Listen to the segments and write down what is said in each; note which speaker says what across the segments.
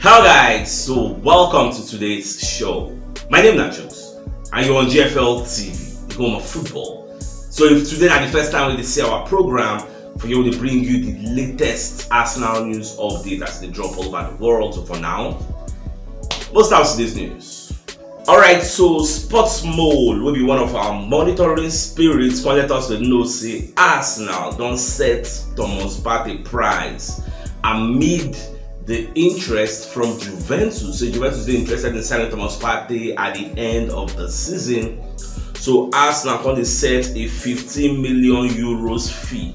Speaker 1: Hello guys, so welcome to today's show. My name is CHUKS and you're on GFL TV, the home of football. So if today is the first time we see our program, for you to bring you the latest Arsenal news update as they drop all over the world. So for now, let's start with today's news. Alright, so Sports Mole will be one of our monitoring spirits. Can let us know say Arsenal don't set Thomas Partey price amid the interest from Juventus. So Juventus is interested in signing Thomas Partey at the end of the season. So Arsenal can set a 15 million euros fee,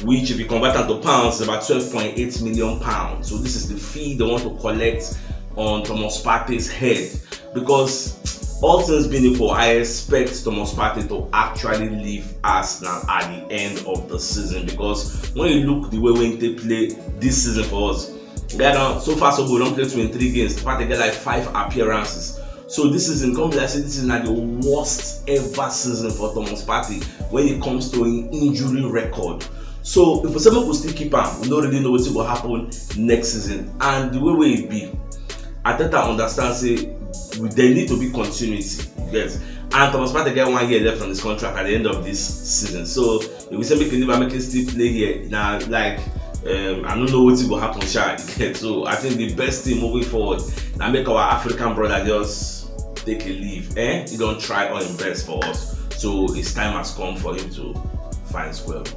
Speaker 1: which if you convert that to pounds is about 12.8 million pounds. So this is the fee they want to collect on Thomas Partey's head, because all things being equal, I expect Thomas Partey to actually leave Arsenal at the end of the season, because when you look the way they play this season for us, so far so good, don't play 23 games. Partey get like 5 appearances. So this season, come like say, this is not the worst ever season for Thomas Partey when it comes to an injury record. So if someone could still keep him, we don't really know what will happen next season. And the way it be, Arteta understands say there need to be continuity. Yes. And Thomas Partey get 1 year left on his contract at the end of this season. So if we say we can never make him still play here, now like I don't know what will happen, so I think the best thing moving forward now make our African brother just take a leave. He don't try or invest for us. So his time has come for him to find square root.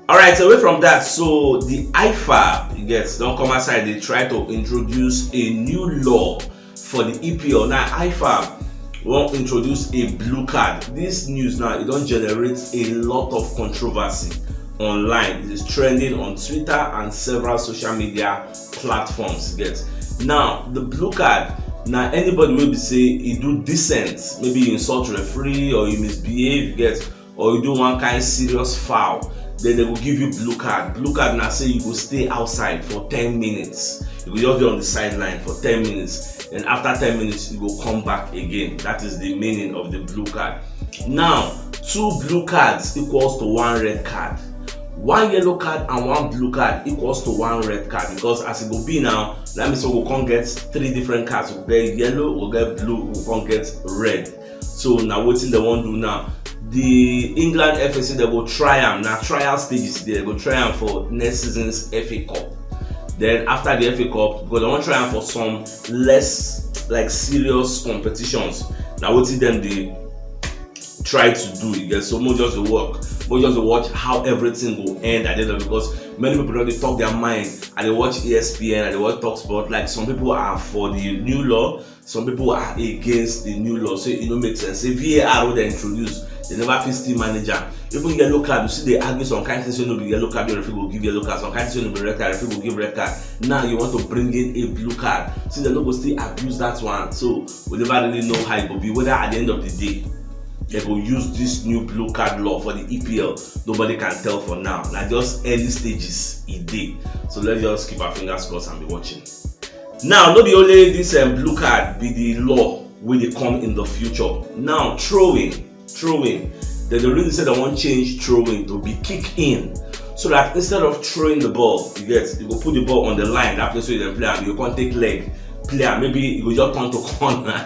Speaker 1: Alright, so away from that, so the UEFA don't come outside, they try to introduce a new law for the EPL. Now UEFA won't introduce a blue card. This news now, it don't generate a lot of controversy online. It is trending on Twitter and several social media platforms. Now the blue card, now anybody will be say you do decent, maybe you insult referee or you misbehave, or you do one kind of serious foul, then they will give you blue card. Blue card now say you will stay outside for 10 minutes. You will just be on the sideline for 10 minutes, and after 10 minutes you will come back again. That is the meaning of the blue card. Now 2 blue cards equals to 1 red card. 1 yellow card and 1 blue card equals to 1 red card, because as it will be now, that means we can't get 3 different cards. We'll get yellow, we'll get blue, we can't get red. So now what they want to do now, the England FA say they will try them. Now trial stages, they will try them for next season's FA Cup. Then after the FA Cup, because they want to try them for some less like serious competitions. Now what them they try to do, so more just the work. But just watch how everything will end at the end, because many people don't talk their mind and they watch ESPN and they watch TalkSport. Like some people are for the new law, some people are against the new law. So it don't make sense. Say VAR they introduce, they never fix team manager. Even yellow card, you see they argue some kind of things. You know, the yellow card, the referee will give yellow card. Some kind of things will be red card, the referee will give red card. Now you want to bring in a blue card. See, they will still abuse that one. So we never really know how it will be. Whether at the end of the day they will use this new blue card law for the EPL, nobody can tell for now. Now just early stages it did. So let's just keep our fingers crossed and be watching. Now not be only this blue card be the law when they come in the future. Now throwing, they really say they want change throwing to be kick in, so that instead of throwing the ball, you go put the ball on the line, that place where you play, and you can't take leg player, maybe you go just turn to corner,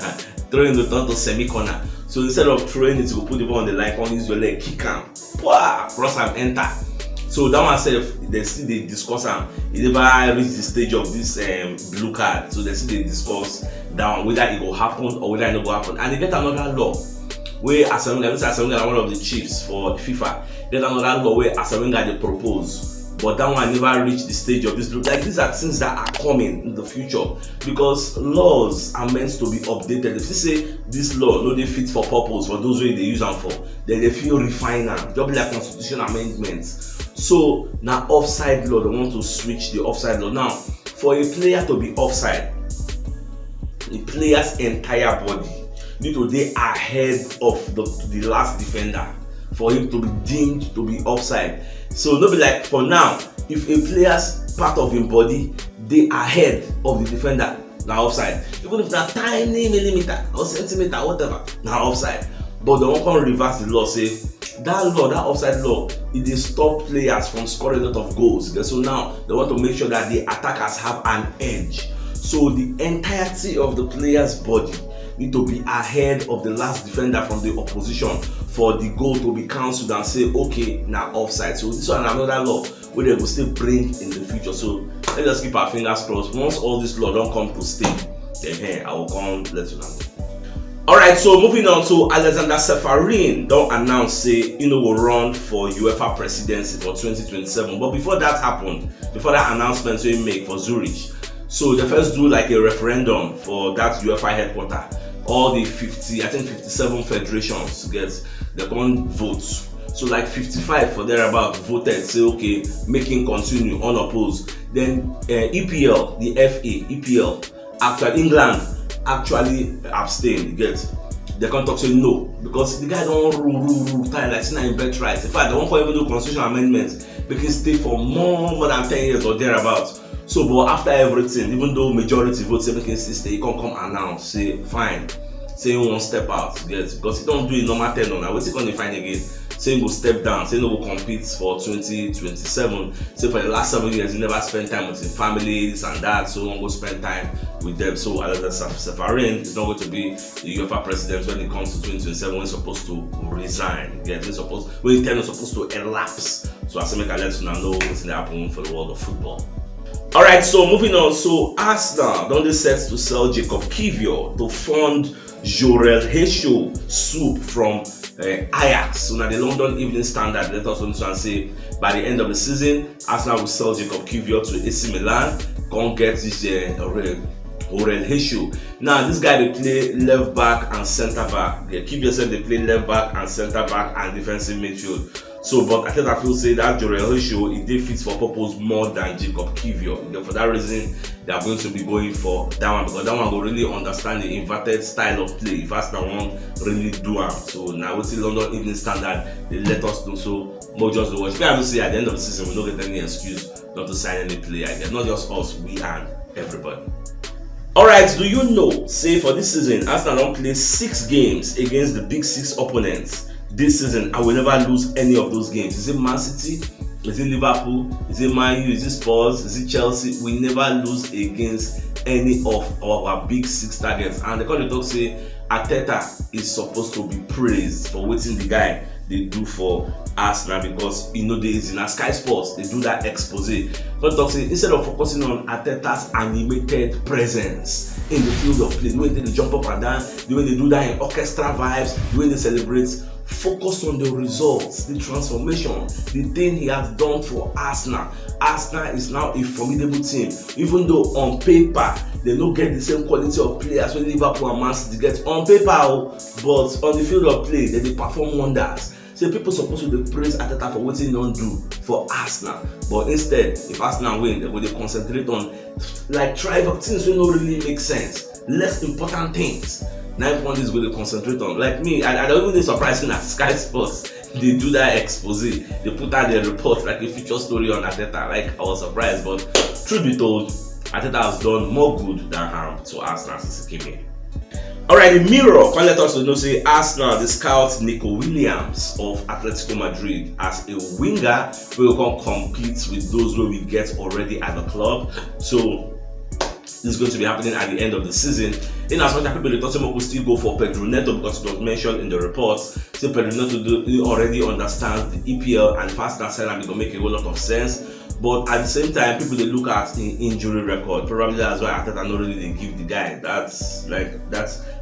Speaker 1: throwing the turn to semi corner. So instead of throwing it, you go put the ball on the line, can't use your leg, kick him, cross and enter. So that one self, they still they discuss them. It never reach the stage of this blue card. So they still they discuss that one, whether it will happen or whether it will happen. And they get another law where Asawenga, one of the chiefs for FIFA, get another law where Asawenga they propose. But that one never reached the stage of this blue. Like these are things that are coming in the future, because laws are meant to be updated. If you say this law no they fit for purpose for those way they use them for, then they feel refine them, just like constitutional amendments. So now offside law, they want to switch the offside law. Now for a player to be offside, the player's entire body need to be ahead of the last defender for him to be deemed to be offside. So no be like for now, if a player's part of his body they ahead of the defender, now offside. Even if that tiny millimeter or centimeter, whatever, now offside. But they won't come reverse the law, say that law, that offside law, it dey stop players from scoring a lot of goals. So now they want to make sure that the attackers have an edge. So the entirety of the player's body need to be ahead of the last defender from the opposition for the goal to be cancelled and say, okay, now offside. So this one another law where they will still bring in the future. So let's just keep our fingers crossed. Once all this law don't come to stay, then hey, I will come let you know. Alright, so moving on to Alexander Ceferin don't announce say will run for UEFA presidency for 2027. But before that happened, before that announcement we make for Zurich, so they first do like a referendum for that UEFA headquarters. All the 57 federations get their own votes. So like 55 for thereabout voted, say okay, making continue unopposed. Then EPL, the FA, EPL, actually England actually abstain. You get they can't talk say no because the guy don't rule time like saying in bet rights. In fact, they won't even do constitutional amendments because stay for more than 10 years or thereabout. So, but after everything, even though majority vote say making stay, you can't come announce say fine, say you won't step out. Yes, because you don't do it normal 10 on. Now what's it gonna find again? Say you will step down, say you will compete for 2027. Say for the last 7 years you never spend time with your families and that, so you won't go spend time with them. So Alexander Ceferin is not going to be the UEFA president when it comes to 2027 when he's supposed to resign. Yeah, when the term is supposed to elapse. So I say make I let you know what's happening for the world of football. Alright, so moving on. So Arsenal don't set to sell Jacob Kivior to fund Jorel Hesho soup from Ajax. So now the London Evening Standard let us also say by the end of the season, Arsenal will sell Jacob Kivior to AC Milan. Can't get this Jorel Hesho. Now this guy they play left back and centre back. Kivior said they play left back and centre back and defensive midfield. So, but I think I feel say that Jorel Hesho it did fit for purpose more than Jacob Kivior. For that reason, they are going to be going for that one because that one will really understand the inverted style of play. If Arsenal won't really do it. So now we see London Evening Standard, they let us do so. More just the watch. We have to say at the end of the season, we don't get any excuse not to sign any player again. Not just us, we and everybody. Alright, do you know, say for this season, Arsenal don't play 6 games against the big 6 opponents. This season, I will never lose any of those games. Is it Man City? Is it Liverpool? Is it Man U? Is it Spurs? Is it Chelsea? We never lose against any of our big 6 targets. And the kind of talk say Arteta is supposed to be praised for waiting the guy they do for Arsenal because days in Sky Sports they do that expose. But talk say instead of focusing on Arteta's animated presence in the field of play, the way they jump up and down, the way they do that in orchestra vibes, the way they celebrate. Focus on the results, the transformation, the thing he has done for Arsenal. Arsenal is now a formidable team. Even though on paper they don't get the same quality of players when Liverpool and Man City get on paper, but on the field of play they perform wonders. So people supposed to praise Arteta for what he don't do for Arsenal, but instead, if Arsenal win, they will concentrate on like trivial things that don't really make sense, less important things. 9 points is going to concentrate on. Like me, I don't even think surprising that Sky Sports they do that expose. They put out their report like a feature story on Arteta. Like I was surprised, but truth be told, Arteta has done more good than harm to Arsenal since he came in. Alright, the Mirror can let us know say Arsenal they scout Nico Williams of Atletico Madrid as a winger who will compete with those who we get already at the club. So this is going to be happening at the end of the season. In as much as people they thought some will still go for Pedro Neto because it was mentioned in the reports. So Pedro Neto already understands the EPL and fast transfer and it will make a whole lot of sense. But at the same time, people they look at the injury record. Probably that's why Arteta not really they give the guy that's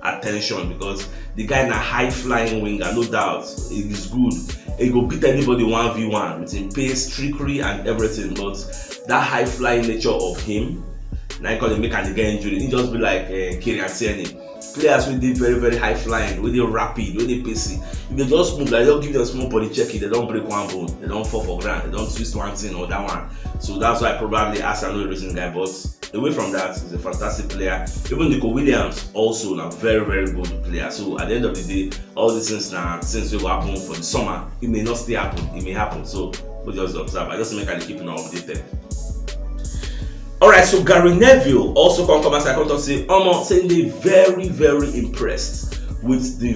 Speaker 1: attention because the guy in a high flying winger, no doubt, it is good. He go beat anybody 1v1 with him pace, trickery and everything. But that high flying nature of him, now he can make an again injury. He just be like Kylian. Players with the very, very high flying, with the rapid, with the pacey. If they just move, like they'll give them small body check, they don't break one bone, they don't fall for ground, they don't twist one thing or that one. So that's why probably Arsenal no reason guy. But away from that, he's a fantastic player. Even Nico Williams also a very, very good player. So at the end of the day, all these things now since will happen for the summer, it may not still happen, it may happen. So we'll just observe. I just make it keeping updated. Alright, so Gary Neville also come as I come to say, saying they very, very impressed with the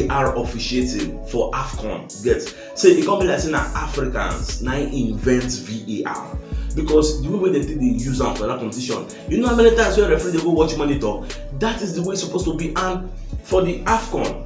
Speaker 1: VAR officiating for AFCON. Get so it can't be like saying that Africans now invent VAR. because the way they think they use them for that competition. You know how many times when referee they go watch monitor? That is the way it's supposed to be. And for the AFCON,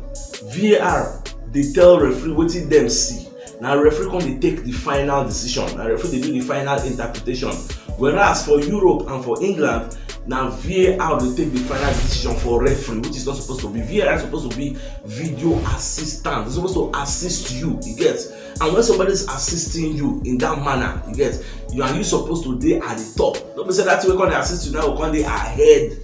Speaker 1: VAR, they tell referee what them see. Now referee come they take the final decision. Now referee they do the final interpretation. Whereas for Europe and for England, now VAR will take the final decision for referee, which is not supposed to be. VAR is supposed to be video assistant. It's supposed to assist you. You get. And when somebody is assisting you in that manner, you get, are you supposed to be at the top? Don't be say that way when they assist you now, when they ahead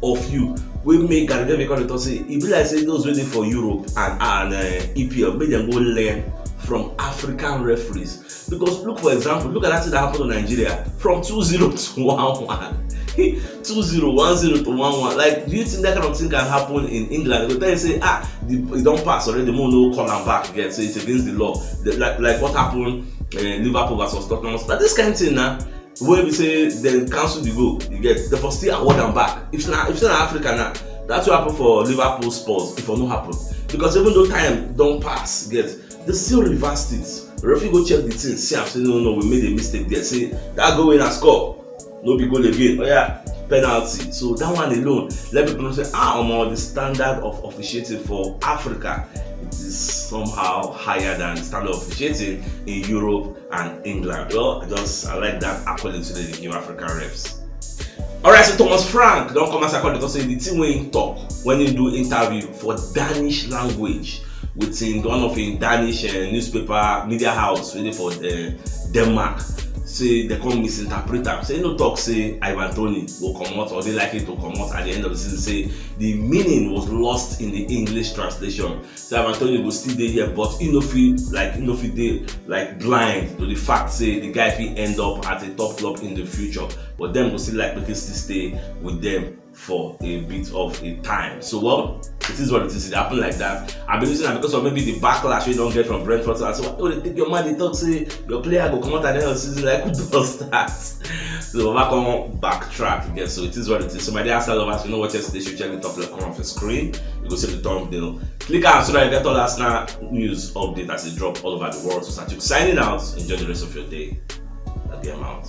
Speaker 1: of you. We make Gary because they say it be like say those waiting for Europe and EPL, make them go learn from African referees. Because look, for example, look at that thing that happened to Nigeria from 2-0 to 1-1. 2-0, 1-0 to 1-1. Like, do you think that kind of thing can happen in England? They tell you say, it don't pass already, the more no call them back again. So it's against the law. Like what happened Liverpool versus Tottenham. But this kind of thing now, where we say they cancel the goal, you get the first still award them back. If it's not Africa now, that's what happened for Liverpool Spurs. If it not happen, because even though time don't pass, get they still reversed it. The referee go check the thing, see and say no, we made a mistake there. Say that goal in and score, no big goal again. Oh yeah, penalty. So that one alone, let people know say the standard of officiating for Africa, it is somehow higher than the standard of officiating in Europe and England. Well, I like that according to the give African refs. Alright, so Thomas Frank don't come as according to say the team when he talk when he do interview for Danish language within one of a Danish newspaper media house waiting for Denmark. Say they come misinterpret am. Say no talk say Ivan Toney will come out or they likely to come out at the end of the season. Say the meaning was lost in the English translation. So Ivan Toney will still dey here, but he no feel like blind to the fact say the guy will end up at a top club in the future. But them will still like because still stay with them for a bit of a time. So well, it is what it is. It happened like that. I've been using that because of maybe the backlash you don't get from Brentford. So they take your man, they talk say your player go come out at the end of the season like who does that? So back on backtrack again. So it is what it is. So my dear Arsenal lovers, you know what yesterday should check the top left corner of the screen. You go see the thumbnail. Click on so that you get all that news update as it drop all over the world. So CHUKS signing out. Enjoy the rest of your day. At the amount.